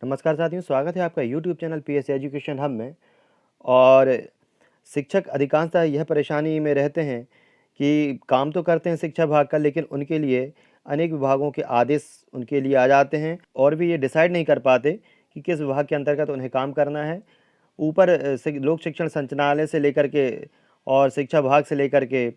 नमस्कार साथियों, स्वागत है आपका YouTube channel PSC education hub में। और शिक्षक अधिकांशतः यह परेशानी में रहते हैं कि काम तो करते हैं शिक्षा विभाग का, लेकिन उनके लिए अनेक विभागों के आदेश उनके लिए आ जाते हैं और भी ये डिसाइड नहीं कर पाते कि किस विभाग के अंतर्गत उन्हें काम करना है। ऊपर लोक शिक्षण संचालनालय से लेकर के और शिक्षा विभाग से लेकर के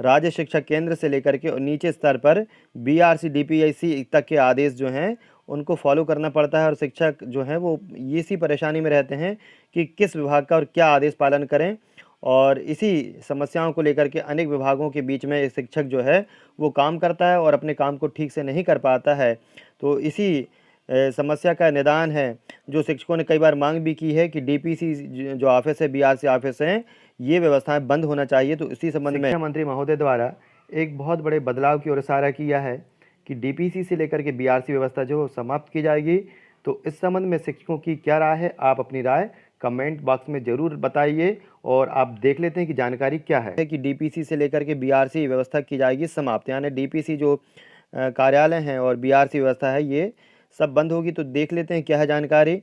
राज्य शिक्षा केंद्र से लेकर के और नीचे स्तर पर बीआरसी डीपीआईसी तक के आदेश जो हैं उनको फॉलो करना पड़ता है। और शिक्षक जो हैं वो ये सी परेशानी में रहते हैं कि किस विभाग का और क्या आदेश पालन करें। और इसी समस्याओं को लेकर के अनेक विभागों के बीच में शिक्षक जो है वो काम करता है और अपने काम को ठीक से नहीं कर पाता है। तो इसी समस्या का निदान है जो शिक्षकों ने कई बार मांग भी की है कि डीपीसी जो ऑफिस है, बीआरसी ऑफिस हैं, ये व्यवस्थाएं बंद होना चाहिए। तो इसी संबंध में शिक्षा मंत्री महोदय द्वारा एक बहुत बड़े बदलाव की ओर इशारा किया है कि डीपीसी से लेकर के बीआरसी व्यवस्था जो समाप्त की जाएगी। तो इस संबंध में शिक्षकों की क्या राय है, आप अपनी राय कमेंट बॉक्स में ज़रूर बताइए। और आप देख लेते हैं कि जानकारी क्या है कि डीपीसी से लेकर के बीआरसी व्यवस्था की जाएगी समाप्त, यानी डीपीसी जो कार्यालय हैं और बीआरसी व्यवस्था है ये सब बंद होगी। तो देख लेते हैं क्या है जानकारी।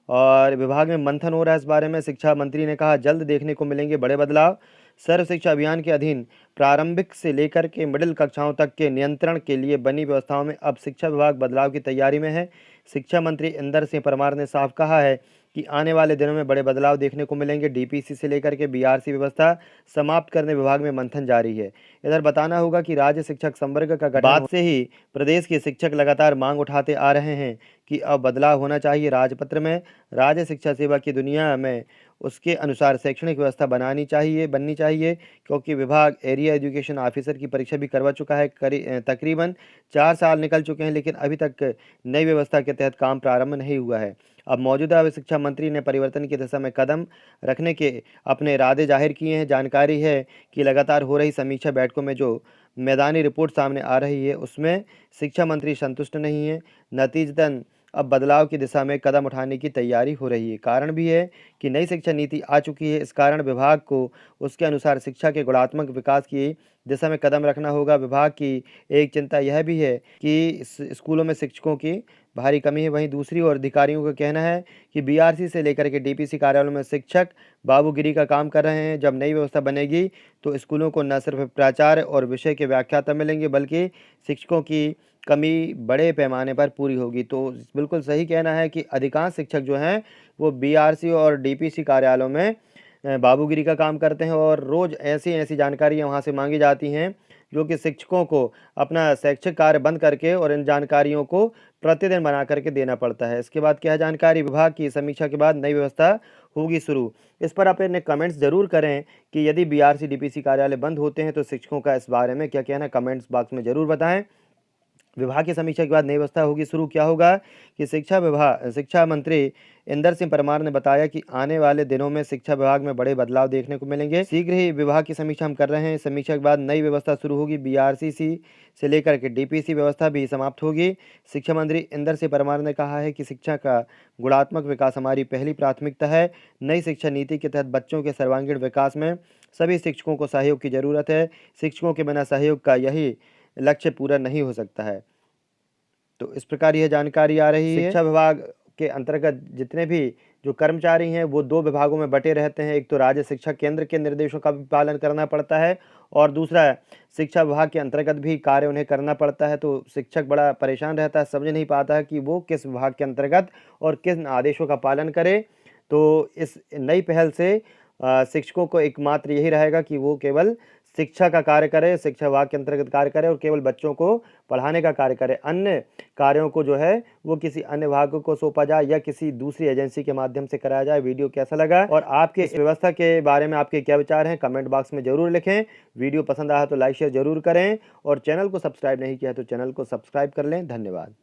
और विभाग में मंथन हो रहा है इस बारे में। शिक्षा मंत्री ने कहा जल्द देखने को मिलेंगे बड़े बदलाव। सर्व शिक्षा अभियान के अधीन प्रारंभिक से लेकर के मिडिल कक्षाओं तक के नियंत्रण के लिए बनी व्यवस्थाओं में अब शिक्षा विभाग बदलाव की तैयारी में है। शिक्षा मंत्री इंदर सिंह परमार ने साफ कहा है कि आने वाले दिनों में बड़े बदलाव देखने को मिलेंगे। डीपीसी से लेकर के बीआरसी व्यवस्था समाप्त करने विभाग में मंथन जारी है। इधर बताना होगा कि राज्य शिक्षक संवर्ग का गठन बाद से ही प्रदेश के शिक्षक लगातार मांग उठाते आ रहे हैं कि अब बदलाव होना चाहिए राजपत्र में। राज्य शिक्षा सेवा की दुनिया में उसके अनुसार शैक्षणिक व्यवस्था बननी चाहिए, क्योंकि विभाग एरिया एजुकेशन ऑफिसर की परीक्षा भी करवा चुका है। तकरीबन 4 साल निकल चुके हैं, लेकिन अभी तक नई व्यवस्था के तहत काम प्रारंभ नहीं हुआ है। अब मौजूदा शिक्षा मंत्री ने परिवर्तन की दिशा में कदम रखने के अपने इरादे जाहिर किए हैं। जानकारी है कि लगातार हो रही समीक्षा बैठकों में जो मैदानी रिपोर्ट सामने आ रही है उसमें शिक्षा मंत्री संतुष्ट नहीं है। नतीजतन अब बदलाव की दिशा में कदम उठाने की तैयारी हो रही है। कारण भी है कि नई शिक्षा नीति आ चुकी है। इस कारण विभाग को उसके अनुसार शिक्षा के गुणात्मक विकास की दिशा में कदम रखना होगा। विभाग की एक चिंता यह भी है कि स्कूलों में शिक्षकों की भारी कमी है। वहीं दूसरी ओर अधिकारियों का कहना है कि बीआरसी से लेकर के डीपीसी कार्यालयों में शिक्षक बाबूगिरी का काम कर रहे हैं। जब नई व्यवस्था बनेगी तो स्कूलों को न सिर्फ प्राचार्य और विषय के व्याख्याता मिलेंगे, बल्कि शिक्षकों की कमी बड़े पैमाने पर पूरी होगी। तो बिल्कुल सही कहना है कि अधिकांश शिक्षक जो हैं वो बीआरसी और डीपीसी कार्यालयों में बाबूगिरी का काम करते हैं और रोज़ ऐसी जानकारियाँ वहाँ से मांगी जाती हैं जो कि शिक्षकों को अपना शैक्षिक कार्य बंद करके और इन जानकारियों को प्रतिदिन बना करके देना पड़ता है। इसके बाद क्या है जानकारी, विभाग की समीक्षा के बाद नई व्यवस्था होगी शुरू। इस पर आप अपने कमेंट्स ज़रूर करें कि यदि बीआरसी डीपीसी कार्यालय बंद होते हैं तो शिक्षकों का इस बारे में क्या कहना है, कमेंट्स बॉक्स में ज़रूर बताएं। विभाग की समीक्षा के बाद नई व्यवस्था होगी शुरू। क्या होगा कि शिक्षा मंत्री इंदर सिंह परमार ने बताया कि आने वाले दिनों में शिक्षा विभाग में बड़े बदलाव देखने को मिलेंगे। शीघ्र ही विभाग की समीक्षा हम कर रहे हैं। समीक्षा के बाद नई व्यवस्था शुरू होगी। बीआरसीसी से लेकर के डीपीसी व्यवस्था भी समाप्त होगी। शिक्षा मंत्री इंदर सिंह परमार ने कहा है कि शिक्षा का गुणात्मक विकास हमारी पहली प्राथमिकता है। नई शिक्षा नीति के तहत बच्चों के सर्वांगीण विकास में सभी शिक्षकों को सहयोग की जरूरत है। शिक्षकों के बिना सहयोग का यही लक्ष्य पूरा नहीं हो सकता है। तो इस प्रकार यह जानकारी आ रही है। शिक्षा विभाग के अंतर्गत जितने भी जो कर्मचारी हैं वो 2 विभागों में बटे रहते हैं। एक तो राज्य शिक्षा केंद्र के निर्देशों का भी पालन करना पड़ता है और दूसरा शिक्षा विभाग के अंतर्गत भी कार्य उन्हें करना पड़ता है। तो शिक्षक बड़ा परेशान रहता है, समझ नहीं पाता है कि वो किस विभाग के अंतर्गत और किन आदेशों का पालन करे। तो इस नई पहल से शिक्षकों को एकमात्र यही रहेगा कि वो केवल शिक्षा का कार्य करे, शिक्षा विभाग के अंतर्गत कार्य करे और केवल बच्चों को पढ़ाने का कार्य करे। अन्य कार्यों को जो है वो किसी अन्य विभाग को सौंपा जाए या किसी दूसरी एजेंसी के माध्यम से कराया जाए। वीडियो कैसा लगा और आपके इस व्यवस्था के बारे में आपके क्या विचार हैं, कमेंट बॉक्स में जरूर लिखें। वीडियो पसंद आया तो लाइक शेयर जरूर करें और चैनल को सब्सक्राइब नहीं किया तो चैनल को सब्सक्राइब कर लें। धन्यवाद।